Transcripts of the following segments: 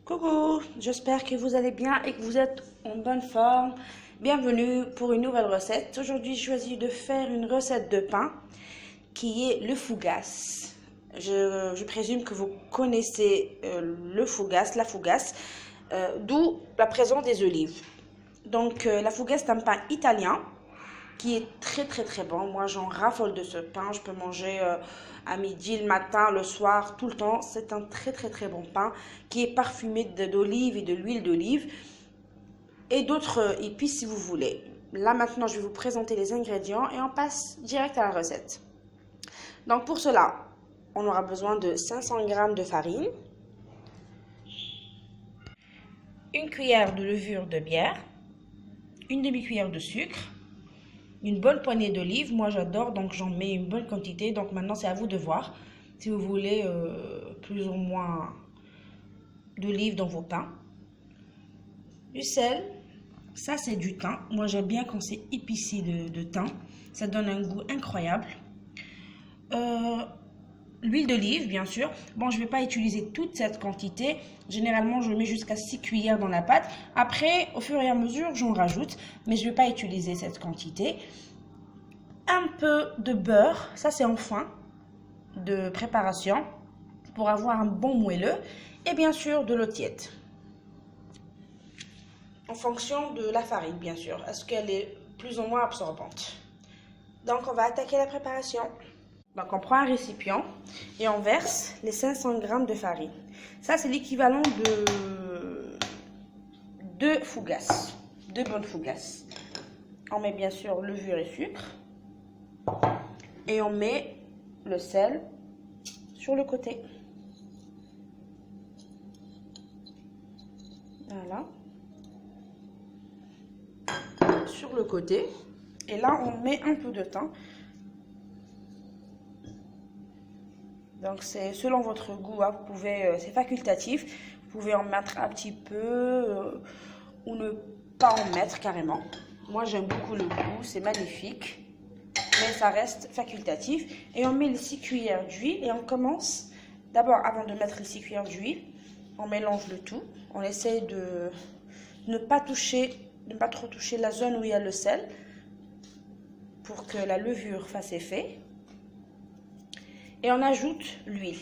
Coucou, j'espère que vous allez bien et que vous êtes en bonne forme. Bienvenue pour une nouvelle recette. Aujourd'hui, j'ai choisi de faire une recette de pain qui est le fougasse. Je présume que vous connaissez le fougasse, la fougasse, d'où la présence des olives. Donc, la fougasse est un pain italien qui est très bon. Moi, j'en raffole de ce pain. Je peux manger à midi, le matin, le soir, tout le temps. C'est un très bon pain qui est parfumé d'olive et de l'huile d'olive et d'autres épices si vous voulez. Là, maintenant, je vais vous présenter les ingrédients et on passe direct à la recette. Donc, pour cela, on aura besoin de 500 g de farine, une cuillère de levure de bière, une demi-cuillère de sucre, une bonne poignée d'olives. Moi j'adore, donc j'en mets une bonne quantité. Donc maintenant c'est à vous de voir si vous voulez plus ou moins d'olives dans vos pains. Du sel, ça c'est du thym. Moi j'aime bien quand c'est épicé de thym, ça donne un goût incroyable. L'huile d'olive bien sûr. Bon, je ne vais pas utiliser toute cette quantité. Généralement je mets jusqu'à 6 cuillères dans la pâte. Après au fur et à mesure j'en rajoute, mais je ne vais pas utiliser cette quantité. Un peu de beurre, ça c'est en fin de préparation pour avoir un bon moelleux, et bien sûr de l'eau tiède en fonction de la farine bien sûr, est-ce qu'elle est plus ou moins absorbante. Donc on va attaquer la préparation. Donc on prend un récipient et on verse les 500 g de farine. Ça c'est l'équivalent de 2 fougasses, 2 bonnes fougasses. On met bien sûr levure et sucre. Et on met le sel sur le côté. Voilà. Sur le côté. Et là, on met un peu de thym. Donc, c'est selon votre goût. Hein. Vous pouvez, c'est facultatif. Vous pouvez en mettre un petit peu ou ne pas en mettre carrément. Moi, j'aime beaucoup le goût. C'est magnifique. Mais ça reste facultatif. Et on met les 6 cuillères d'huile et on commence, d'abord avant de mettre les 6 cuillères d'huile, on mélange le tout. On essaie de ne pas trop toucher la zone où il y a le sel pour que la levure fasse effet. Et on ajoute l'huile.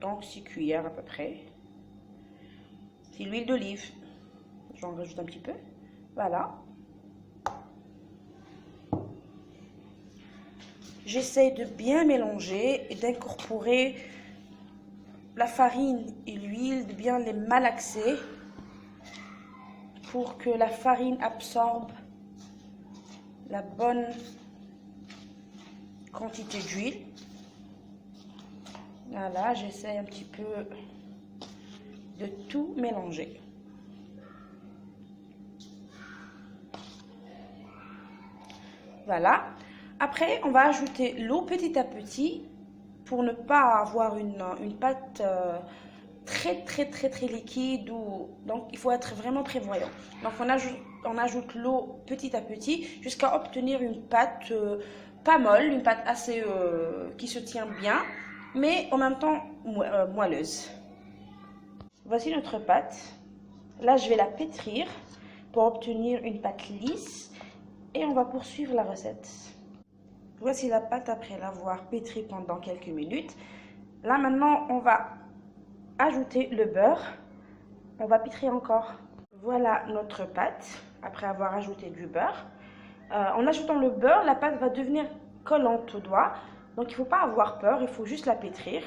Donc 6 cuillères à peu près. C'est l'huile d'olive. J'en rajoute un petit peu. Voilà. J'essaie de bien mélanger et d'incorporer la farine et l'huile, de bien les malaxer pour que la farine absorbe la bonne quantité d'huile. Voilà, j'essaie un petit peu de tout mélanger. Voilà. Après, on va ajouter l'eau petit à petit pour ne pas avoir une pâte très liquide. Donc, il faut être vraiment prévoyant. Donc, on ajoute l'eau petit à petit jusqu'à obtenir une pâte pas molle, une pâte assez qui se tient bien, mais en même temps moelleuse. Voici notre pâte. Là, je vais la pétrir pour obtenir une pâte lisse et on va poursuivre la recette. Voici la pâte après l'avoir pétrie pendant quelques minutes. Là maintenant, on va ajouter le beurre. On va pétrir encore. Voilà notre pâte après avoir ajouté du beurre. En ajoutant le beurre, la pâte va devenir collante aux doigts. Donc il ne faut pas avoir peur, il faut juste la pétrir.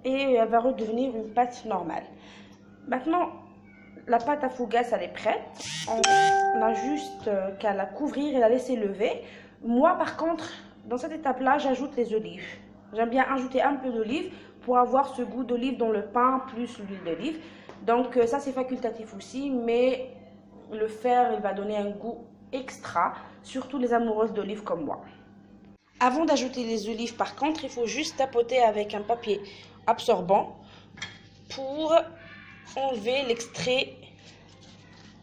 Et elle va redevenir une pâte normale. Maintenant, la pâte à fougasse, elle est prête. On a juste qu'à la couvrir et la laisser lever. Moi, par contre, dans cette étape-là, j'ajoute les olives. J'aime bien ajouter un peu d'olive pour avoir ce goût d'olive dans le pain plus l'huile d'olive. Donc ça, c'est facultatif aussi, mais le faire, il va donner un goût extra, surtout les amoureuses d'olives comme moi. Avant d'ajouter les olives, par contre, il faut juste tapoter avec un papier absorbant pour enlever l'extrait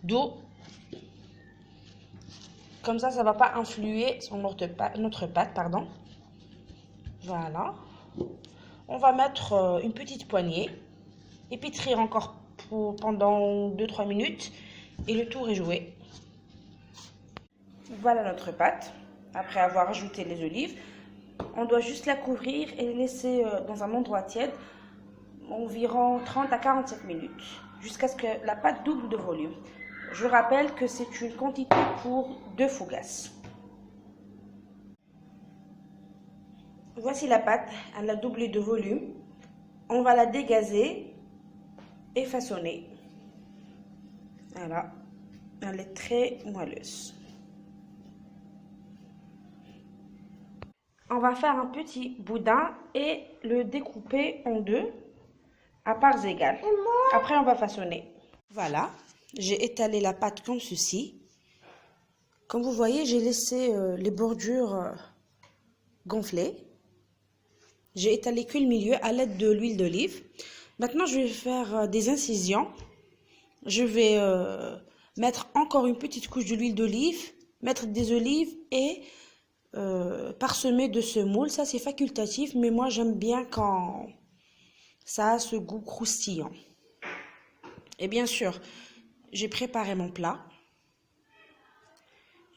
d'eau. Comme ça ne va pas influer sur notre pâte, pardon. Voilà. On va mettre une petite poignée, épîtrer encore pendant 2-3 minutes et le tour est joué. Voilà notre pâte. Après avoir ajouté les olives, on doit juste la couvrir et la laisser dans un endroit tiède environ 30 à 47 minutes jusqu'à ce que la pâte double de volume. Je rappelle que c'est une quantité pour 2 fougasses. Voici la pâte, elle a doublé de volume. On va la dégazer et façonner. Voilà, elle est très moelleuse. On va faire un petit boudin et le découper en deux à parts égales. Après, on va façonner. Voilà, j'ai étalé la pâte comme ceci. Comme vous voyez, j'ai laissé les bordures gonflées. J'ai étalé que le milieu à l'aide de l'huile d'olive. Maintenant, je vais faire des incisions. Je vais mettre encore une petite couche de l'huile d'olive, mettre des olives et parsemer de semoule. Ça, c'est facultatif, mais moi, j'aime bien quand ça a ce goût croustillant. Et bien sûr, j'ai préparé mon plat.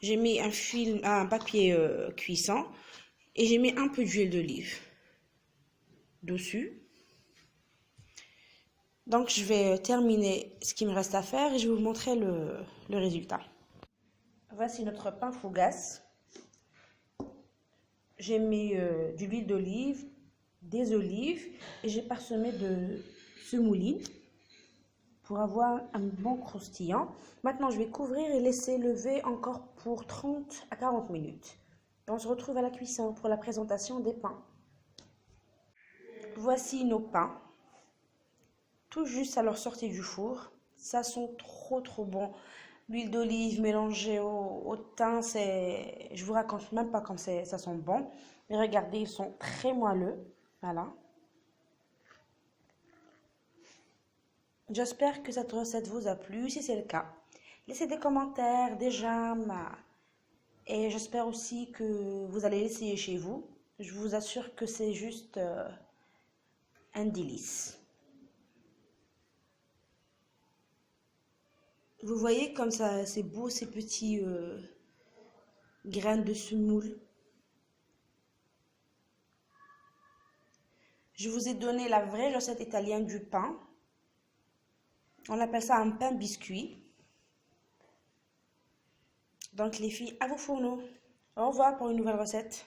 J'ai mis un papier cuisson et j'ai mis un peu d'huile d'olive dessus. Donc, je vais terminer ce qui me reste à faire et je vais vous montrer le résultat. Voici notre pain fougasse. J'ai mis de l'huile d'olive, des olives et j'ai parsemé de semoulines pour avoir un bon croustillant. Maintenant, je vais couvrir et laisser lever encore pour 30 à 40 minutes. Et on se retrouve à la cuisson pour la présentation des pains. Voici nos pains, tout juste à leur sortie du four. Ça sent trop bon. L'huile d'olive mélangée au thym, je vous raconte même pas comme ça sent bon. Mais regardez, ils sont très moelleux. Voilà. J'espère que cette recette vous a plu. Si c'est le cas, laissez des commentaires, des j'aime. Et j'espère aussi que vous allez l'essayer chez vous. Je vous assure que c'est juste un délice. Vous voyez comme ça, c'est beau ces petits graines de semoule. Je vous ai donné la vraie recette italienne du pain. On appelle ça un pain biscuit. Donc les filles, à vos fourneaux. Au revoir pour une nouvelle recette.